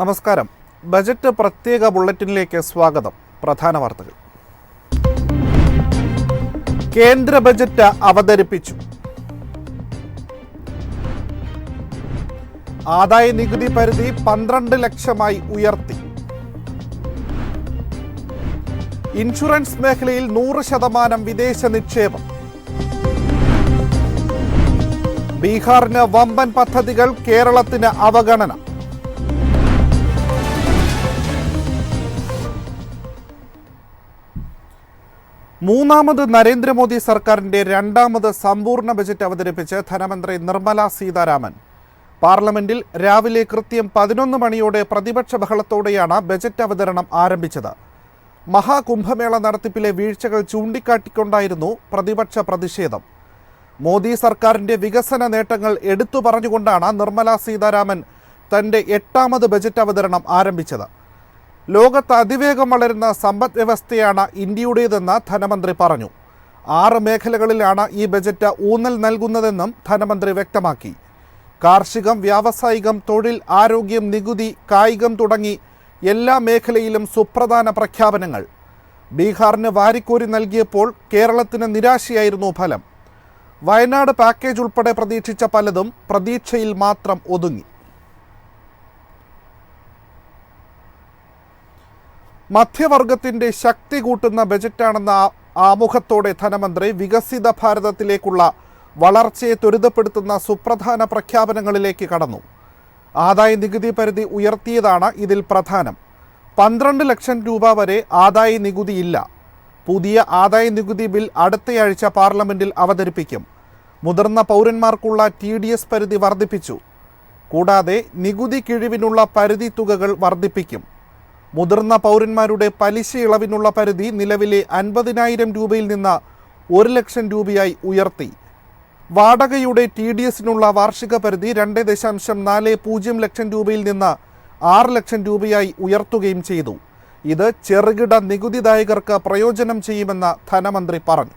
നമസ്കാരം. ബജറ്റ് പ്രത്യേക ബുള്ളറ്റിനിലേക്ക് സ്വാഗതം. പ്രധാന വാർത്തകൾ. കേന്ദ്ര ബജറ്റ് അവതരിപ്പിച്ചു. ആദായ നികുതി പരിധി 12 ലക്ഷമായി ഉയർത്തി. ഇൻഷുറൻസ് മേഖലയിൽ 100% വിദേശ നിക്ഷേപം. ബീഹാറിന് വമ്പൻ പദ്ധതികൾ, കേരളത്തിന് അവഗണന. മൂന്നാമത് നരേന്ദ്രമോദി സർക്കാരിൻ്റെ രണ്ടാമത് സമ്പൂർണ്ണ ബജറ്റ് അവതരിപ്പിച്ച് ധനമന്ത്രി നിർമ്മല സീതാരാമൻ. പാർലമെന്റിൽ രാവിലെ കൃത്യം 11 മണിയോടെ പ്രതിപക്ഷ ബഹളത്തോടെയാണ് ബജറ്റ് അവതരണം ആരംഭിച്ചത്. മഹാകുംഭമേള നടത്തിപ്പിലെ വീഴ്ചകൾ ചൂണ്ടിക്കാട്ടിക്കൊണ്ടായിരുന്നു പ്രതിപക്ഷ പ്രതിഷേധം. മോദി സർക്കാരിൻ്റെ വികസന നേട്ടങ്ങൾ എടുത്തു പറഞ്ഞുകൊണ്ടാണ് നിർമ്മല സീതാരാമൻ തൻ്റെ 8ാമത് ബജറ്റ് അവതരണം ആരംഭിച്ചത്. ലോകത്ത് അതിവേഗം വളരുന്ന സമ്പദ് വ്യവസ്ഥയാണ് ഇന്ത്യയുടേതെന്ന് ധനമന്ത്രി പറഞ്ഞു. 6 മേഖലകളിലാണ് ഈ ബജറ്റ് ഊന്നൽ നൽകുന്നതെന്നും ധനമന്ത്രി വ്യക്തമാക്കി. കാർഷികം, വ്യാവസായികം, തൊഴിൽ, ആരോഗ്യം, നികുതി, കായികം തുടങ്ങി എല്ലാ മേഖലയിലും സുപ്രധാന പ്രഖ്യാപനങ്ങൾ. ബീഹാറിന് വാരിക്കോരി നൽകിയപ്പോൾ കേരളത്തിന് നിരാശയായിരുന്നു ഫലം. വയനാട് പാക്കേജ് ഉൾപ്പെടെ പ്രതീക്ഷിച്ച പലതും പ്രതീക്ഷയിൽ മാത്രം ഒതുങ്ങി. മധ്യവർഗത്തിൻ്റെ ശക്തി കൂട്ടുന്ന ബജറ്റാണെന്ന ആമുഖത്തോടെ ധനമന്ത്രി വികസിത ഭാരതത്തിലേക്കുള്ള വളർച്ചയെ ത്വരിതപ്പെടുത്തുന്ന സുപ്രധാന പ്രഖ്യാപനങ്ങളിലേക്ക് കടന്നു. ആദായ നികുതി പരിധി ഉയർത്തിയതാണ് ഇതിൽ പ്രധാനം. 12 ലക്ഷം രൂപ വരെ ആദായ നികുതിയില്ല. പുതിയ ആദായ നികുതി ബിൽ അടുത്തയാഴ്ച പാർലമെന്റിൽ അവതരിപ്പിക്കും. മുതിർന്ന പൗരന്മാർക്കുള്ള TDS പരിധി വർദ്ധിപ്പിച്ചു. കൂടാതെ നികുതി കിഴിവിനുള്ള പരിധി തുകകൾ വർദ്ധിപ്പിക്കും. മുതിർന്ന പൗരന്മാരുടെ പലിശ ഇളവിനുള്ള പരിധി നിലവിലെ 50,000 രൂപയിൽ നിന്ന് 1 ലക്ഷം രൂപയായി ഉയർത്തി. വാടകയുടെ TDSനുള്ള വാർഷിക പരിധി 2.40 ലക്ഷം രൂപയിൽ നിന്ന് 6 ലക്ഷം രൂപയായി ഉയർത്തുകയും ചെയ്തു. ഇത് ചെറുകിട നികുതിദായകർക്ക് പ്രയോജനം ചെയ്യുമെന്ന് ധനമന്ത്രി പറഞ്ഞു.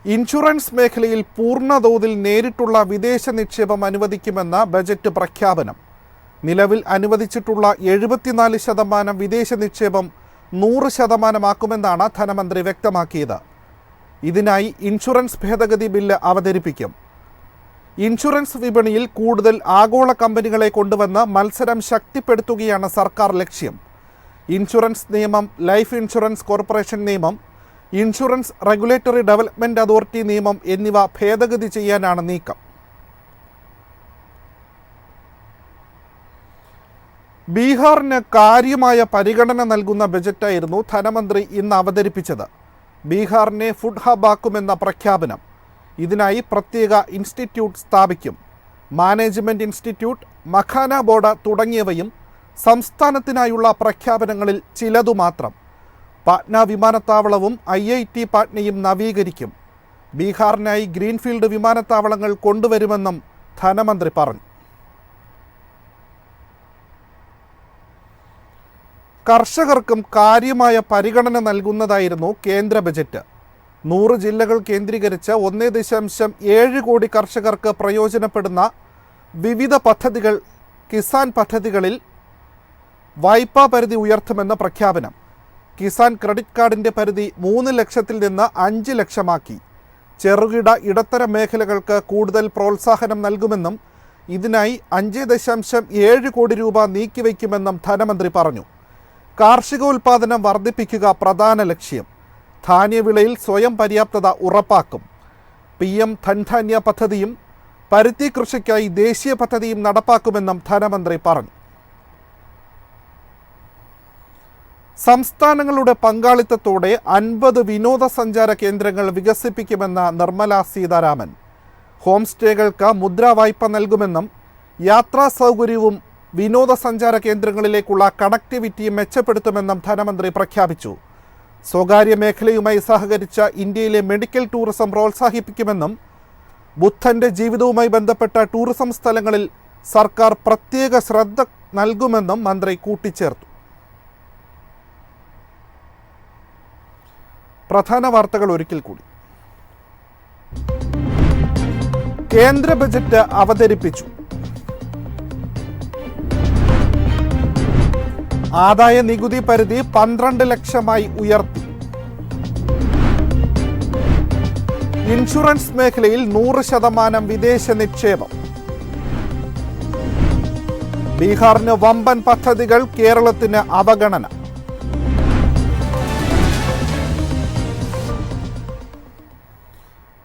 ഇൻഷുറൻസ് മേഖലയിൽ പൂർണ്ണതോതിൽ നേരിട്ടുള്ള വിദേശ നിക്ഷേപം അനുവദിക്കുമെന്ന ബജറ്റ് പ്രഖ്യാപനം. നിലവിൽ അനുവദിച്ചിട്ടുള്ള 74% വിദേശ നിക്ഷേപം 100%ആക്കുമെന്നാണ് ധനമന്ത്രി വ്യക്തമാക്കിയത്. ഇതിനായി ഇൻഷുറൻസ് ഭേദഗതി ബില്ല് അവതരിപ്പിക്കും. ഇൻഷുറൻസ് വിപണിയിൽ കൂടുതൽ ആഗോള കമ്പനികളെ കൊണ്ടുവന്ന് മത്സരം ശക്തിപ്പെടുത്തുകയാണ് സർക്കാർ ലക്ഷ്യം. ഇൻഷുറൻസ് നിയമം, ലൈഫ് ഇൻഷുറൻസ് കോർപ്പറേഷൻ നിയമം, ഇൻഷുറൻസ് റെഗുലേറ്ററി ഡെവലപ്മെൻറ്റ് അതോറിറ്റി നിയമം എന്നിവ ഭേദഗതി ചെയ്യാനാണ് നീക്കം. ബീഹാറിന് കാര്യമായ പരിഗണന നൽകുന്ന ബജറ്റായിരുന്നു ധനമന്ത്രി ഇന്ന് അവതരിപ്പിച്ചത്. ബീഹാറിനെ ഫുഡ് ഹബ്ബാക്കുമെന്ന പ്രഖ്യാപനം. ഇതിനായി പ്രത്യേക ഇൻസ്റ്റിറ്റ്യൂട്ട് സ്ഥാപിക്കും. മാനേജ്മെൻറ്റ് ഇൻസ്റ്റിറ്റ്യൂട്ട്, മഖാന ബോർഡ് തുടങ്ങിയവയും സംസ്ഥാനത്തിനായുള്ള പ്രഖ്യാപനങ്ങളിൽ ചിലതു മാത്രം. പാട്ന വിമാനത്താവളവും IIT പാട്നയും നവീകരിക്കും. ബീഹാറിനായി ഗ്രീൻഫീൽഡ് വിമാനത്താവളങ്ങൾ കൊണ്ടുവരുമെന്നും ധനമന്ത്രി പറഞ്ഞു. കർഷകർക്കും കാര്യമായ പരിഗണന നൽകുന്നതായിരുന്നു കേന്ദ്ര ബജറ്റ്. 100 ജില്ലകൾ കേന്ദ്രീകരിച്ച് 1.7 കോടി കർഷകർക്ക് പ്രയോജനപ്പെടുന്ന വിവിധ പദ്ധതികൾ, കിസാൻ പദ്ധതികളിൽ വായ്പാ പരിധി ഉയർത്തുമെന്ന പ്രഖ്യാപനം. കിസാൻ ക്രെഡിറ്റ് കാർഡിൻ്റെ പരിധി 3 ലക്ഷത്തിൽ നിന്ന് 5 ലക്ഷമാക്കി. ചെറുകിട ഇടത്തരം മേഖലകൾക്ക് കൂടുതൽ പ്രോത്സാഹനം നൽകുമെന്നും ഇതിനായി 5.7 കോടി രൂപ നീക്കിവയ്ക്കുമെന്നും ധനമന്ത്രി പറഞ്ഞു. കാർഷികോൽപാദനം വർദ്ധിപ്പിക്കുക പ്രധാന ലക്ഷ്യം. ധാന്യവിളയിൽ സ്വയം പര്യാപ്തത ഉറപ്പാക്കും. PM ധൻധാന്യ പദ്ധതിയും പരുത്തി കൃഷിക്കായി ദേശീയ പദ്ധതിയും നടപ്പാക്കുമെന്നും ധനമന്ത്രി പറഞ്ഞു. സംസ്ഥാനങ്ങളുടെ പങ്കാളിത്തത്തോടെ 50 വിനോദസഞ്ചാര കേന്ദ്രങ്ങൾ വികസിപ്പിക്കുമെന്ന് നിർമ്മല സീതാരാമൻ. ഹോം സ്റ്റേകൾക്ക് മുദ്രാ വായ്പ നൽകുമെന്നും യാത്രാ സൗകര്യവും വിനോദസഞ്ചാര കേന്ദ്രങ്ങളിലേക്കുള്ള കണക്ടിവിറ്റിയും മെച്ചപ്പെടുത്തുമെന്നും ധനമന്ത്രി പ്രഖ്യാപിച്ചു. സ്വകാര്യ മേഖലയുമായി സഹകരിച്ച ഇന്ത്യയിലെ മെഡിക്കൽ ടൂറിസം പ്രോത്സാഹിപ്പിക്കുമെന്നും ബുദ്ധൻ്റെ ജീവിതവുമായി ബന്ധപ്പെട്ട ടൂറിസം സ്ഥലങ്ങളിൽ സർക്കാർ പ്രത്യേക ശ്രദ്ധ നൽകുമെന്നും മന്ത്രി കൂട്ടിച്ചേർത്തു. പ്രധാന വാർത്തകൾ ഒരിക്കൽ കൂടി. കേന്ദ്ര ബജറ്റ് അവതരിപ്പിച്ചു. ആദായ നികുതി പരിധി 12 ലക്ഷമായി ഉയർത്തി. ഇൻഷുറൻസ് മേഖലയിൽ 100% വിദേശ നിക്ഷേപം. ബീഹാറിന് വമ്പൻ പദ്ധതികൾ, കേരളത്തിന് അവഗണന.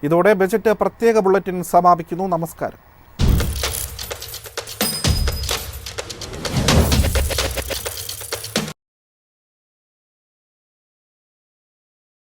ഇതോടെ ബജറ്റ് പ്രത്യേക ബുള്ളറ്റിൻ സമാപിക്കുന്നു. നമസ്കാരം.